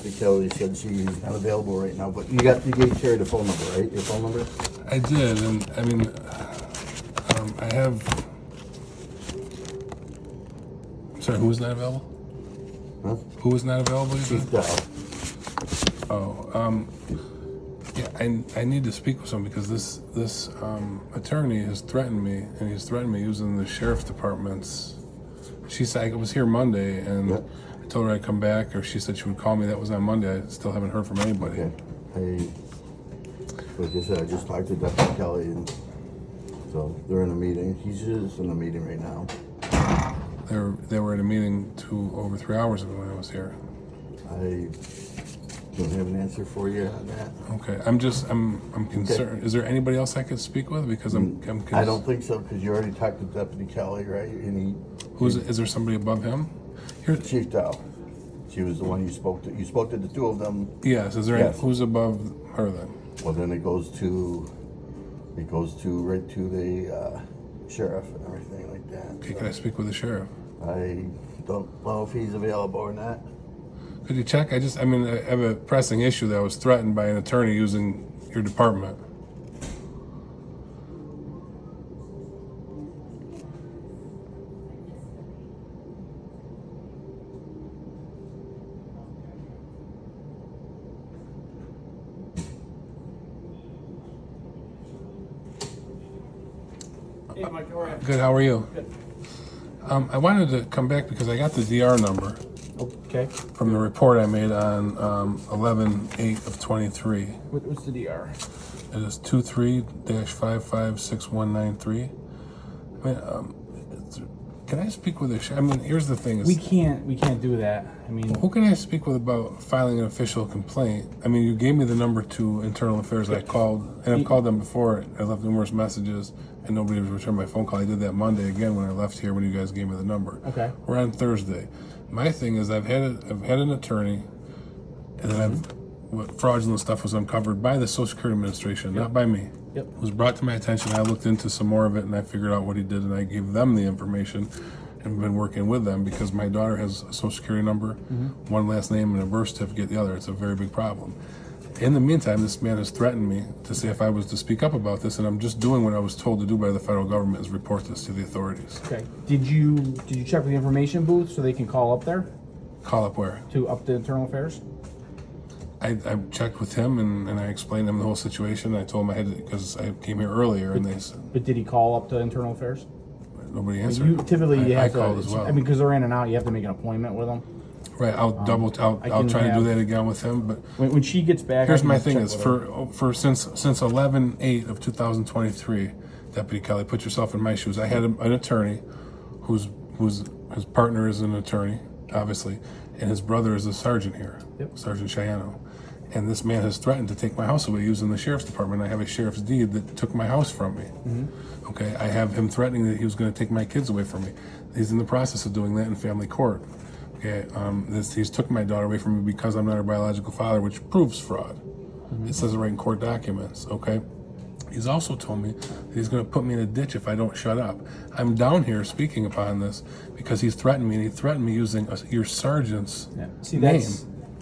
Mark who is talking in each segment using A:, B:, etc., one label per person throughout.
A: Deputy Kelly said she's not available right now, but you gave Sherry the phone number, right? Your phone number?
B: I did, and I mean, I have. Sorry, who was not available?
A: Huh?
B: Who was not available? You
A: Chief
B: said?
A: Dow.
B: Oh, yeah, I need to speak with someone because this attorney has threatened me, and he's threatened me using the sheriff's department's. She said I was here Monday, and
A: Yep.
B: I told her I'd come back, or she said she would call me. That was on Monday. I still haven't heard from anybody.
A: Okay. Like I said, I just talked to Deputy Kelly, and so they're in a meeting. He's just in a meeting right now.
B: They were at a meeting over 3 hours ago when I was here.
A: I don't have an answer for you on that.
B: Okay, I'm concerned. Okay. Is there anybody else I could speak with? Because
A: I don't think so, because you already talked to Deputy Kelly, right? And
B: is there somebody above him?
A: Chief Dow. She was the one you spoke to. You spoke to the two of them.
B: Yes. Is there
A: Yes.
B: who's above her then?
A: Well, then it goes right to the sheriff and everything like that.
B: Okay, can I speak with the sheriff?
A: I don't know if he's available or not.
B: Could you check? I have a pressing issue that I was threatened by an attorney using your department.
C: Hey, Mike, how are you?
B: Good, how are you?
C: Good.
B: I wanted to come back because I got the DR number
C: Okay.
B: from the report I made on 11/8/23.
C: What's the DR?
B: It is 23-556193. I mean, can I speak with the sheriff? I mean, here's the thing.
C: We can't do that. I mean,
B: Who can I speak with about filing an official complaint? I mean, you gave me the number to Internal Affairs. I called, and I've called them before. I left numerous messages, and nobody returned my phone call. I did that Monday again when I left here when you guys gave me the number.
C: Okay.
B: We're on Thursday. My thing is I've had an attorney, and then what fraudulent stuff was uncovered by the Social Security Administration, not by me.
C: Yep.
B: It was brought to my attention. I looked into some more of it, and I figured out what he did, and I gave them the information, and been working with them because my daughter has a Social Security number, one last name, and a birth certificate the other. It's a very big problem. In the meantime, this man has threatened me to say if I was to speak up about this, and I'm just doing what I was told to do by the federal government, is report this to the authorities.
C: okay. Did you check with the information booth so they can call up there
B: Call up where?
C: to up the internal affairs?
B: I checked with him and I explained to him the whole situation. I told him I had to, because I came here earlier, and they said
C: But did he call up to internal affairs?
B: nobody answered.
C: You typically
B: I
C: have
B: called
C: to.
B: as well.
C: I mean, because they're in and out, you have to make an appointment with them.
B: Right, I'll
C: can
B: try to do
C: have-
B: that again with him. But
C: When she gets back,
B: here's
C: I can
B: my
C: just
B: thing:
C: check
B: is
C: with her.
B: for since 11/8/2023, Deputy Kelly, put yourself in my shoes. I had an attorney, whose his partner is an attorney, obviously, and his brother is a sergeant here,
C: Yep.
B: Sergeant Cheyano. And this man has threatened to take my house away using the sheriff's department. I have a sheriff's deed that took my house from me. Okay, I have him threatening that he was going to take my kids away from me. He's in the process of doing that in family court. Okay, he's took my daughter away from me because I'm not her biological father, which proves fraud. It says it right in court documents. Okay, he's also told me that he's going to put me in a ditch if I don't shut up. I'm down here speaking upon this because he's threatened me, and he threatened me using your sergeant's
C: Yeah. See,
B: name.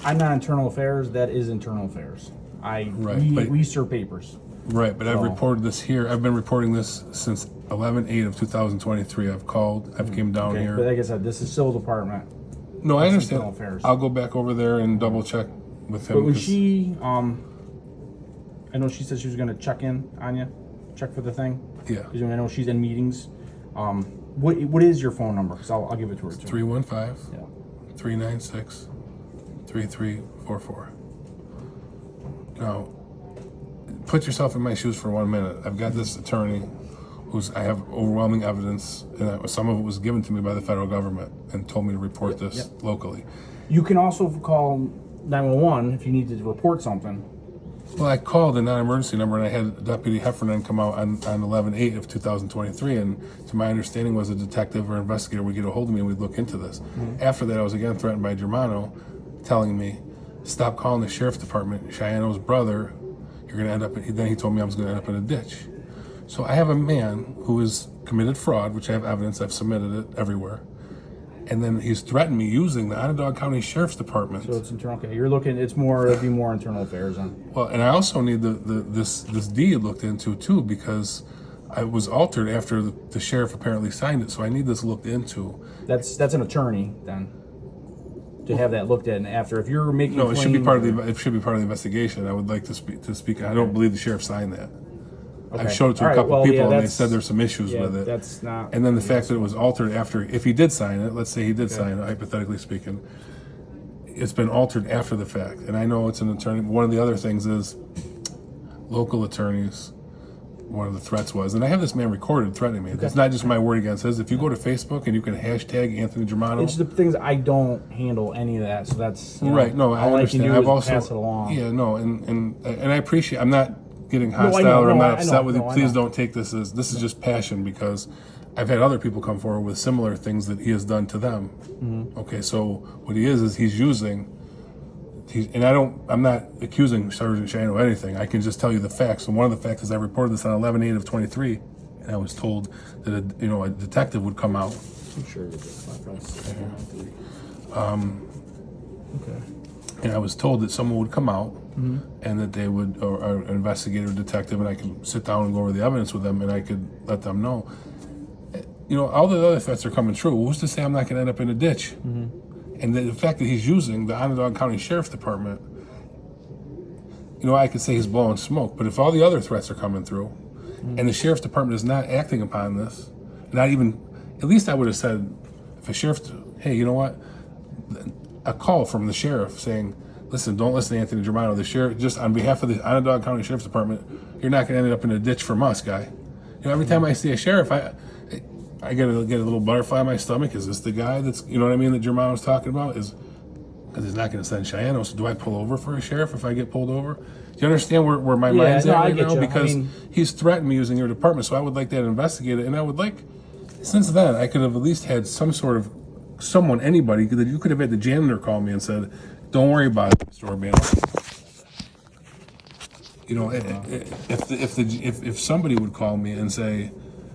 C: I'm not internal affairs. That is internal affairs. We serve papers.
B: Right, but I've
C: So-
B: reported this here. I've been reporting this since 11/8/2023. I've called. I've came down
C: Okay,
B: here.
C: but like I said, this is civil department.
B: No, I
C: That's
B: understand.
C: internal affairs.
B: I'll go back over there and double check with him.
C: But when
B: 'cause-
C: she, I know she said she was going to check in on you, check for the thing.
B: Yeah.
C: Because I know she's in meetings. What is your phone number? Because I'll give it to her too.
B: 315
C: Yeah.
B: 396 3344. Now, put yourself in my shoes for 1 minute. I've got this attorney I have overwhelming evidence, and some of it was given to me by the federal government and told me to report this locally.
C: You can also call 911 if you need to report something.
B: Well, I called the non-emergency number, and I had Deputy Heffernan come out on 11/8/2023, and to my understanding was a detective or investigator would get a hold of me and we'd look into this. After that, I was again threatened by Germano, telling me, stop calling the sheriff's department, Cheyano's brother, you're going to end up, then he told me I was going to end up in a ditch. So I have a man who has committed fraud, which I have evidence, I've submitted it everywhere, and then he's threatened me using the Onondaga County Sheriff's Department.
C: So it's internal. Okay, you're looking. It'd be more internal affairs then.
B: Well, and I also need this deed looked into too, because I was altered after the sheriff apparently signed it. So I need this looked into.
C: That's an attorney then. To have that looked at, and after, if you're making
B: No, it should be
C: claims
B: part of
C: or-
B: the investigation. I would like to speak. I don't believe the sheriff signed that.
C: Okay.
B: I've showed it to
C: All
B: a
C: right,
B: couple
C: well,
B: people,
C: yeah,
B: and they
C: that's-
B: said there's some issues
C: Yeah,
B: with it.
C: that's not.
B: And then the fact that it was altered after, if he did sign it, let's say he did sign it, hypothetically speaking, it's been altered after the fact. And I know it's an attorney. One of the other things is local attorneys. One of the threats was, and I have this man recorded threatening me. It's not just my word against his. If you go to Facebook and you can hashtag Anthony Germano.
C: It's the things I don't handle any of that, so that's you know,
B: Right. No, I
C: all
B: understand.
C: I can do
B: I've
C: is
B: also
C: pass it along.
B: Yeah. No, and I appreciate. I'm not getting
C: I know,
B: hostile or I'm
C: no,
B: not
C: I
B: upset
C: know,
B: with you.
C: no, I
B: Please
C: know.
B: don't take this as this is just passion, because I've had other people come forward with similar things that he has done to them.
C: Mm-hmm.
B: Okay. So what he is he's using. I'm not accusing Sergeant Cheyenne of anything. I can just tell you the facts. And one of the facts is I reported this on 11/8 of 23, and I was told that a detective would come out.
C: I'm sure you did. Okay.
B: And I was told that someone would come out and that they would, or an investigator, or detective, and I could sit down and go over the evidence with them, and I could let them know. All the other threats are coming true. Who's to say I'm not going to end up in a ditch? And the fact that he's using the Onondaga County Sheriff's Department, I could say he's blowing smoke. But if all the other threats are coming through, and the Sheriff's Department is not acting upon this, not even, at least I would have said, if a sheriff, hey, you know what? A call from the sheriff saying, listen, don't listen to Anthony Germano. The sheriff, just on behalf of the Onondaga County Sheriff's Department, you're not going to end up in a ditch from us, guy. Every time I see a sheriff, I get a little butterfly in my stomach. Is this the guy that's, what I mean, that Germano's talking about? Is because he's not going to send Cheyenne. So do I pull over for a sheriff if I get pulled over? Do you understand where my mind's at
C: I
B: right
C: get
B: now?
C: you.
B: Because he's threatened me using your department. So I would like that investigated. And I would like, since then, I could have at least had some sort of anybody, that you could have had the janitor call me and said, don't worry about it, Mr. Urbano. If somebody would call me and say,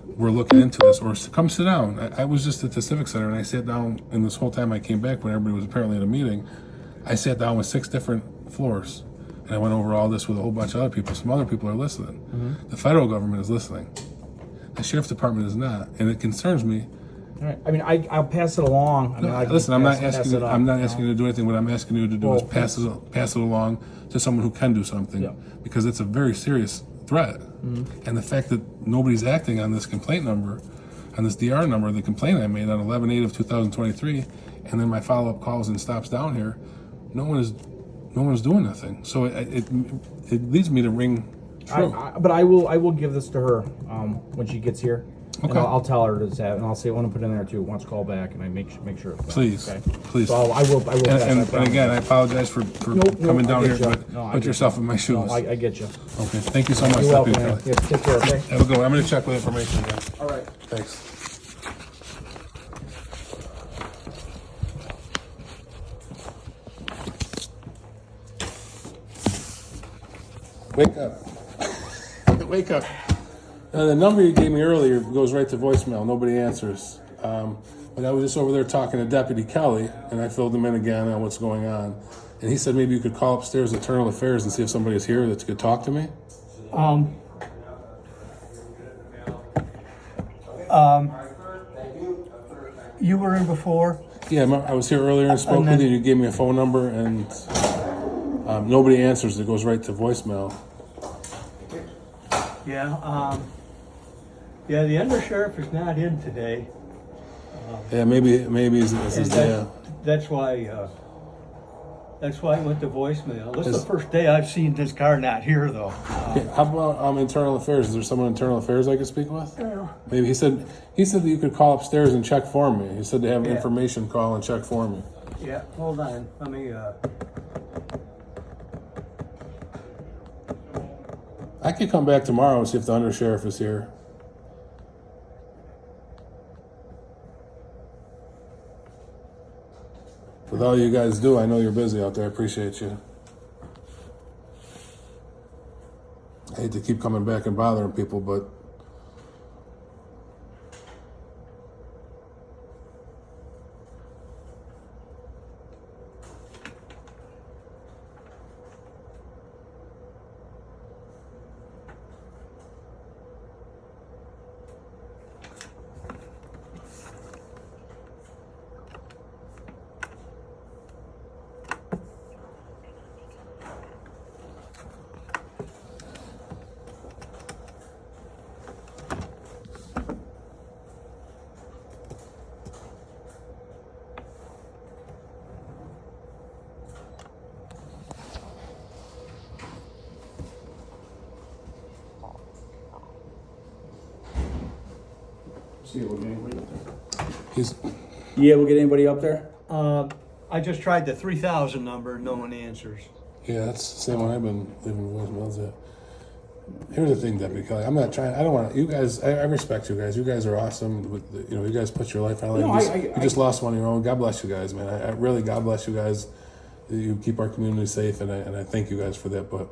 B: we're looking into this, or come sit down. I was just at the Civic Center, and I sat down, and this whole time I came back when everybody was apparently in a meeting, I sat down with 6 different floors, and I went over all this with a whole bunch of other people. Some other people are listening. The federal government is listening. The Sheriff's Department is not, and it concerns me.
C: All right. I mean, I'll pass it along.
B: Listen, I'm not asking you to do anything. What I'm asking you to do is
C: Well,
B: pass it along to someone who can do something,
C: Yeah.
B: because it's a very serious threat. And the fact that nobody's acting on this complaint number, on this DR number, the complaint I made on 11/8 of 2023, and then my follow-up calls and stops down here, no one is doing nothing. So it leads me to ring true.
C: But I will give this to her when she gets here. And
B: Okay.
C: I'll tell her to have, and I'll say, I want to put in there too. Once call back, and I make sure. It's done,
B: Please,
C: okay?
B: please.
C: So I will. pass, I
B: And
C: promise.
B: again, I apologize for
C: Nope,
B: coming
C: I
B: down
C: get
B: here,
C: you.
B: but
C: No, I
B: put
C: get
B: yourself
C: you.
B: in my shoes.
C: No, I get you.
B: Okay, thank you so much.
C: You're welcome,
B: Deputy
C: man.
B: Kelly.
C: Yeah, take care. Okay.
B: Have a good one. I'm going to check with information again.
C: All right.
B: Thanks. Wake up. Wake up. The number you gave me earlier goes right to voicemail. Nobody answers. But I was just over there talking to Deputy Kelly, and I filled him in again on what's going on. And he said maybe you could call upstairs to Internal Affairs and see if somebody's here that could talk to me.
D: You were in before?
B: Yeah, I was here earlier and spoke with you. You gave me a phone number, and nobody answers. It goes right to voicemail.
D: Yeah, the undersheriff is not in today.
B: Yeah, maybe it's
D: And
B: his day.
D: that's why I went to voicemail. This is
B: Is-
D: the first day I've seen this car not here though.
B: Okay, how about Internal Affairs? Is there someone in Internal Affairs I could speak with? Maybe he said that you could call upstairs and check for me. He said to have
D: Yeah.
B: information call and check for me.
D: Yeah, hold on, let me,
B: I could come back tomorrow and see if the undersheriff is here. With all you guys do, I know you're busy out there. I appreciate you. I hate to keep coming back and bothering people, but
E: See if we'll get anybody up there.
B: He's
E: Yeah, we'll get anybody up there.
D: I just tried the 3000 number, no one answers.
B: yeah, that's the same one I've been leaving voicemails at. Here's the thing, Deputy Kelly. I'm not trying. I don't want you guys. I respect you guys. You guys are awesome. You guys put your life on.
E: No,
B: You just lost one of your own. God bless you guys, man. I really, God bless you guys. You keep our community safe, and I thank you guys for that. But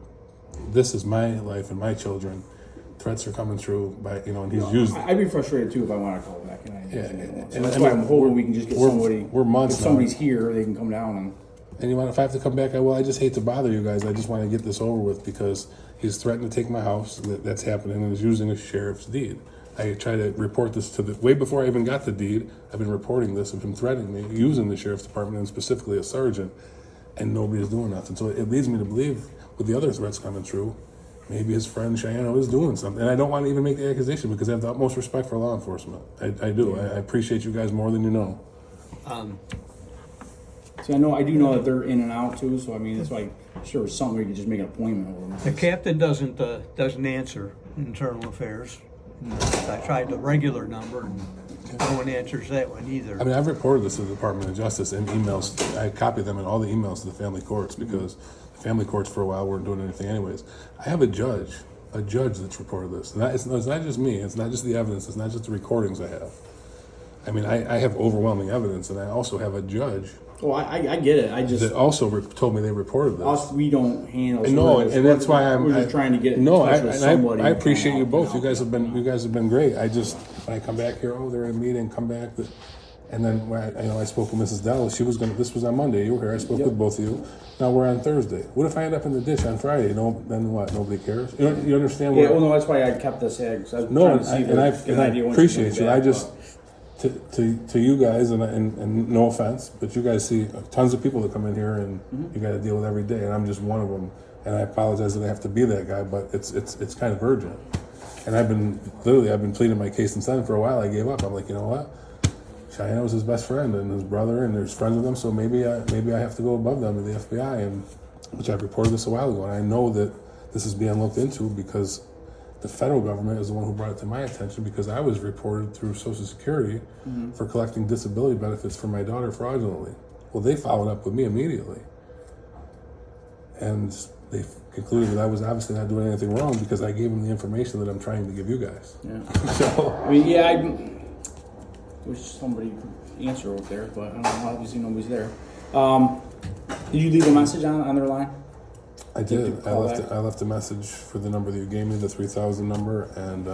B: this is my life and my children. Threats are coming through by and he's used.
E: I'd be frustrated too if I want to call back.
B: Yeah,
E: so that's why I'm hoping we can just get somebody.
B: We're months
E: If somebody's here, they can come down
B: And if I have to come back, I just hate to bother you guys. I just want to get this over with because he's threatened to take my house. That's happening, and he's using a sheriff's deed. I try to report this to way before I even got the deed. I've been reporting this of him threatening me, using the sheriff's department and specifically a sergeant, and nobody's doing nothing. So it leads me to believe, with the other threats coming through, maybe his friend Cheyenne is doing something. And I don't want to even make the accusation because I have the utmost respect for law enforcement. I do. I appreciate you guys more than you know.
E: See, I do know that they're in and out too. So I mean, it's like sure something we could just make an appointment with
D: The
E: them.
D: captain doesn't answer internal affairs. I tried the regular number, and no one answers that one either.
B: I mean, I've reported this to the Department of Justice in emails. I copied them in all the emails to the family courts because the family courts for a while weren't doing anything anyways. I have a judge that's reported this. And it's not just me. It's not just the evidence. It's not just the recordings I have. I mean, I have overwhelming evidence, and I also have a judge
E: Oh, I get it. I just
B: that also told me they reported this.
E: we don't handle.
B: No, and that's why
E: we're just trying to get in
B: no.
E: touch with somebody.
B: I appreciate you both. You guys have been great. I just when I come back here, they're in a meeting. Come back, and then when I spoke with Mrs. Dallas. She was gonna. This was on Monday. You were here. I spoke with both of you. Now we're on Thursday. What if I end up in the ditch on Friday? No, then what? Nobody cares. You understand?
E: Yeah, well, no, that's why I kept this head.
B: No, and I appreciate you. I just. To you guys, and no offense, but you guys see tons of people that come in here and you got to deal with every day, and I'm just one of them. And I apologize that I have to be that guy, but it's kind of urgent. And I've been pleading my case in Senate for a while. I gave up. I'm like, you know what? Cheyenne was his best friend and his brother, and there's friends with them. So maybe I have to go above them to the FBI, which I reported this a while ago, and I know that this is being looked into because the federal government is the one who brought it to my attention because I was reported through Social Security for collecting disability benefits for my daughter fraudulently. Well, they followed up with me immediately. And they concluded that I was obviously not doing anything wrong because I gave them the information that I'm trying to give you guys.
E: Yeah.
B: So,
E: I mean, yeah, I wish somebody could answer over there, but I don't know. Obviously, nobody's there. Did you leave a message on their line?
B: I did. I left a message for the number that you gave me, the 3000 number, and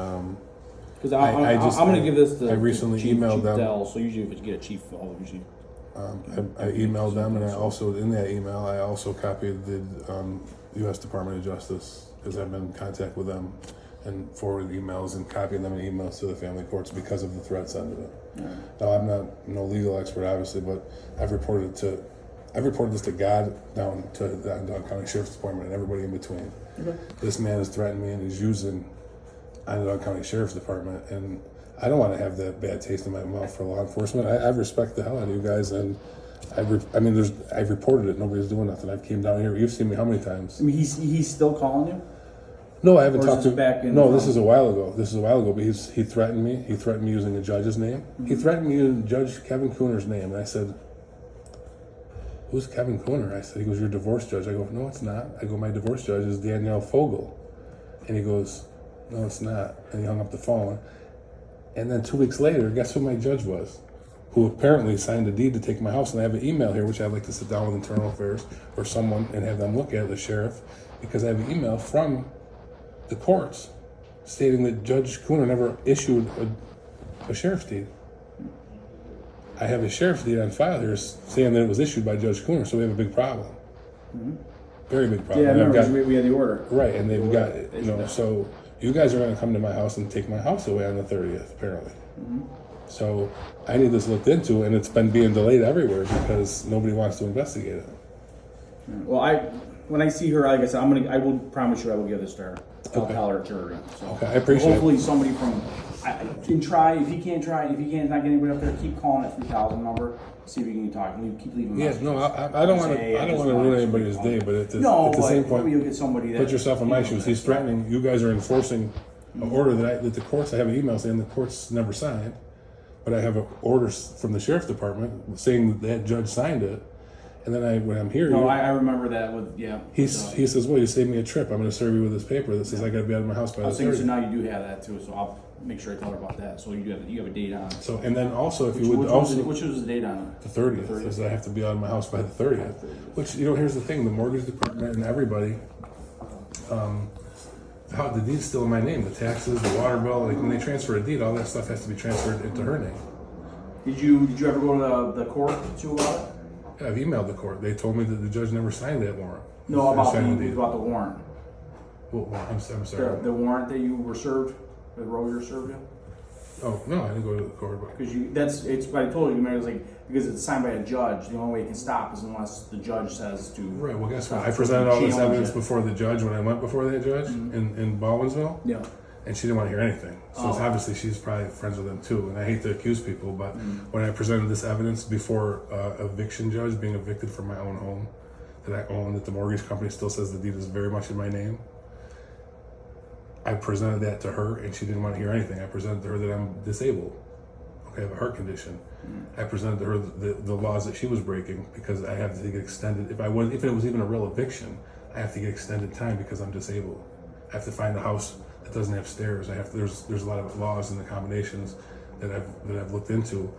E: because I'm going to give this to
B: I recently
E: Chief
B: emailed them.
E: Dell, so usually if you get a chief, all usually.
B: I emailed them, and I also in that email I also copied the U.S. Department of Justice because I've been in contact with them and forwarded emails and copied them in emails to the family courts because of the threats under it. Yeah. Now I'm not no legal expert, obviously, but I've reported this to God down to the Onondaga County Sheriff's Department and everybody in between. Okay. This man has threatened me and he's using Onondaga County Sheriff's Department, and I don't want to have that bad taste in my mouth for law enforcement. I respect the hell out of you guys, and I've reported it. Nobody's doing nothing. I've came down here. You've seen me how many times?
E: I mean, he's still calling you?
B: No, I haven't
E: Or is
B: talked to
E: this back in
B: No, this is a while ago. But he threatened me. He threatened me using a judge's name. Mm-hmm. He threatened me using Judge Kevin Cooner's name, and I said, "Who's Kevin Cooner?" I said, "He goes, your divorce judge." I go, "No, it's not." I go, "My divorce judge is Danielle Fogel," and he goes, "No, it's not." And he hung up the phone. And then 2 weeks later, guess who my judge was? Who apparently signed a deed to take my house. And I have an email here, which I'd like to sit down with Internal Affairs or someone and have them look at, the sheriff, because I have an email from the courts stating that Judge Cooner never issued a sheriff's deed. I have a sheriff's deed on file here saying that it was issued by Judge Cooner, so we have a big problem. Mm-hmm. Very big problem.
E: Yeah, I remember we had the order.
B: Right, and they've got, so you guys are going to come to my house and take my house away on the 30th, apparently. Mm-hmm. So I need this looked into, and it's been being delayed everywhere because nobody wants to investigate it.
E: Well, when I see her, like I said, I will promise you I will give this to her. I'll tell her to her. So
B: okay, I appreciate
E: hopefully somebody from, can try, if you can't not get anybody up there, keep calling that 3000 number, see if you can talk, and keep leaving messages.
B: Yeah, no, I don't want to ruin anybody's day, but at the same point,
E: you'll get somebody that,
B: put yourself in my shoes. He's threatening, you guys are enforcing an order that the courts, I have an email saying the courts never signed. but I have an order from the sheriff's department saying that judge signed it. And then when I'm here,
E: No, I remember that with, yeah.
B: he says, well, you saved me a trip. I'm going to serve you with this paper that says I got to be out of my house by
E: I was
B: the
E: thinking, so
B: 30th.
E: now you do have that too, so I'll make sure I tell her about that. So you have a date on it.
B: So, and then also, if you
E: Which
B: would
E: was
B: also,
E: the date on it?
B: the 30th, because I have to be out of my house by the 30th. Which, here's the thing, the mortgage department and everybody, how the deed's still in my name, the taxes, the water bill, like when they transfer a deed, all that stuff has to be transferred into her name.
E: Did you ever go to the court too about it?
B: Yeah, I've emailed the court. They told me that the judge never signed that warrant.
E: No, about
B: Signed deed.
E: the warrant.
B: Well, I'm sorry.
E: The warrant that you were served, the Roger served you?
B: Oh, no, I didn't go to the court. But
E: Because it's what I told you, it was like, because it's signed by a judge, the only way it can stop is unless the judge says to.
B: right, well, guess what? I presented all this
E: Challenge
B: evidence
E: it.
B: before the judge when I went before that judge in Baldwinsville.
E: Yeah.
B: And she didn't want to hear anything. So it's
E: Oh.
B: obviously she's probably friends with him too. And I hate to accuse people, but when I presented this evidence before eviction judge, being evicted from my own home that I own, that the mortgage company still says the deed is very much in my name, I presented that to her and she didn't want to hear anything. I presented to her that I'm disabled. Okay, I have a heart condition. I presented to her the laws that she was breaking because I have to get extended. If it was even a real eviction, I have to get extended time because I'm disabled. I have to find a house that doesn't have stairs. There's a lot of laws and the combinations that I've looked into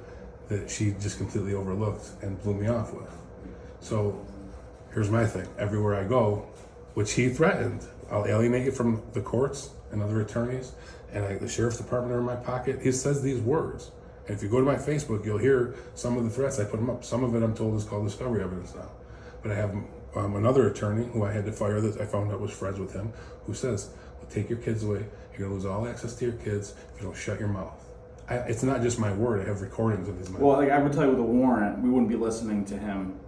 B: that she just completely overlooked and blew me off with. So here's my thing. Everywhere I go, which he threatened, I'll alienate you from the courts and other attorneys, and the sheriff's department are in my pocket. He says these words. And if you go to my Facebook, you'll hear some of the threats. I put them up. Some of it I'm told is called discovery evidence now. But I have another attorney who I had to fire that I found out was friends with him, who says, take your kids away. You're gonna lose all access to your kids if you don't shut your mouth. It's not just my word. I have recordings of these men.
E: Well, like I would tell you with a warrant, we wouldn't be listening to him.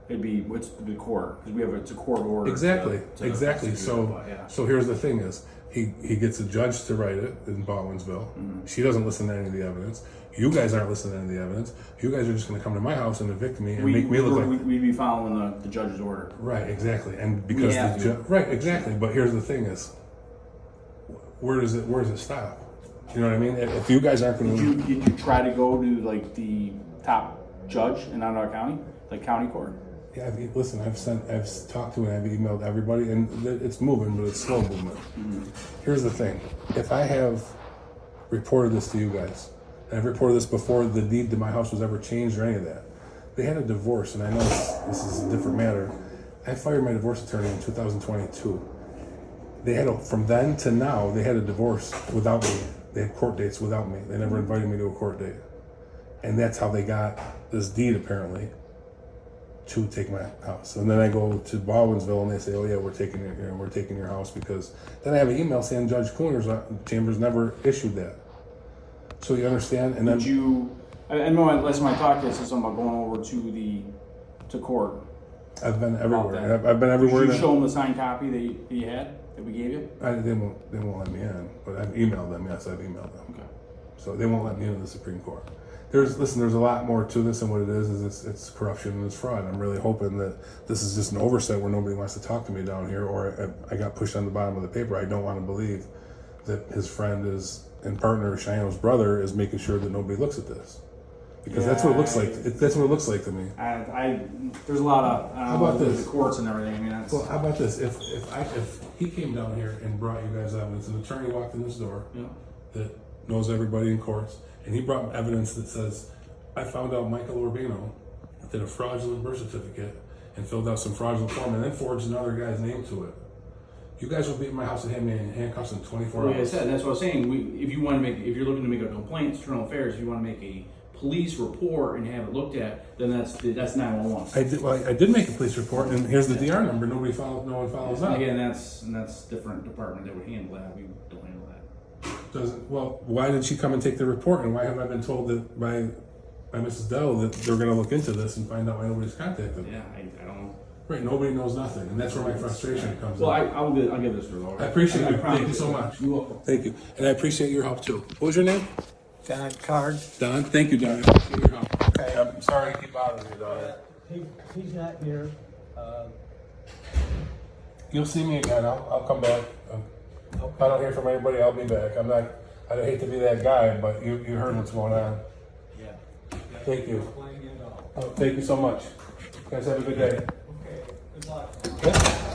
E: It's the court because it's a court order.
B: Exactly.
E: to
B: Exactly.
E: execute
B: So,
E: it, but, yeah.
B: so here's the thing: is he gets a judge to write it in Baldwinsville. She doesn't listen to any of the evidence. You guys aren't listening to any of the evidence. You guys are just going to come to my house and evict me and make me look like
E: we'd be following the judge's order.
B: right. Exactly. And because
E: have
B: the
E: to.
B: right. Exactly. But here's the thing: is where does it stop? You know what I mean? If you guys aren't going to
E: Did you try to go to like the top judge in Onondaga County, like county court?
B: Yeah, listen, I've talked to and I've emailed everybody, and it's moving, but it's slow movement. Here's the thing: if I have reported this to you guys, and I've reported this before the deed to my house was ever changed or any of that, they had a divorce, and I know this is a different matter. I fired my divorce attorney in 2022. They had from then to now, they had a divorce without me. They had court dates without me. They never invited me to a court date, and that's how they got this deed apparently to take my house. And then I go to Baldwinsville and they say, oh yeah, we're taking your house, because then I have an email saying Judge Cooner's chambers never issued that. So you understand? And then
E: Did you? I know last time I talked to you, I said something about going over to court.
B: I've been
E: about
B: everywhere.
E: that.
B: I've been everywhere.
E: Did you show them the signed copy that you had that we gave you?
B: They won't let me in, but I've emailed them. Yes, I've emailed them.
E: Okay.
B: So they won't let me into the Supreme Court. There's a lot more to this than what it is it's corruption and it's fraud. I'm really hoping that this is just an oversight where nobody wants to talk to me down here, or I got pushed on the bottom of the paper. I don't want to believe that his friend and partner, Cheyenne's brother, is making sure that nobody looks at this. Because that's what it looks like. That's what it looks like to me.
E: There's a lot of
B: How about this?
E: the courts and everything. I mean, that's,
B: Well, how about this? If he came down here and brought you guys evidence, an attorney walked in this door
E: yeah.
B: that knows everybody in courts, and he brought evidence that says, I found out Michael Urbano did a fraudulent birth certificate and filled out some fraudulent form and then forged another guy's name to it. You guys will be at my house and have me in handcuffs in 24
E: Like I
B: hours.
E: said, that's what I was saying. If you're looking to make a complaint, external affairs, if you want to make a police report and have it looked at, then that's 911.
B: I did make a police report, and here's the DR number. No one follows up.
E: Again, that's different department that would handle that. We don't handle that.
B: Well, why did she come and take the report, and why have I been told that by Mrs. Dell that they're going to look into this and find out why nobody's contacted me?
E: Yeah, I don't know.
B: Right, nobody knows nothing, and that's where my frustration comes
E: Well,
B: in.
E: I'll give this to her.
B: I appreciate you.
E: promise
B: Thank you so much.
E: You're welcome.
B: Thank you, and I appreciate your help too. What was your name?
D: Don Card.
B: Don. Thank you, Don. I appreciate your help.
D: Okay.
B: I'm sorry to keep bothering you, Don.
D: He's not here.
B: You'll see me again. I'll come back. If I don't hear from anybody, I'll be back. I hate to be that guy, but you heard what's going on. Thank you. Oh, thank you so much. You guys have a good day.
F: Okay, good luck.
B: Yeah.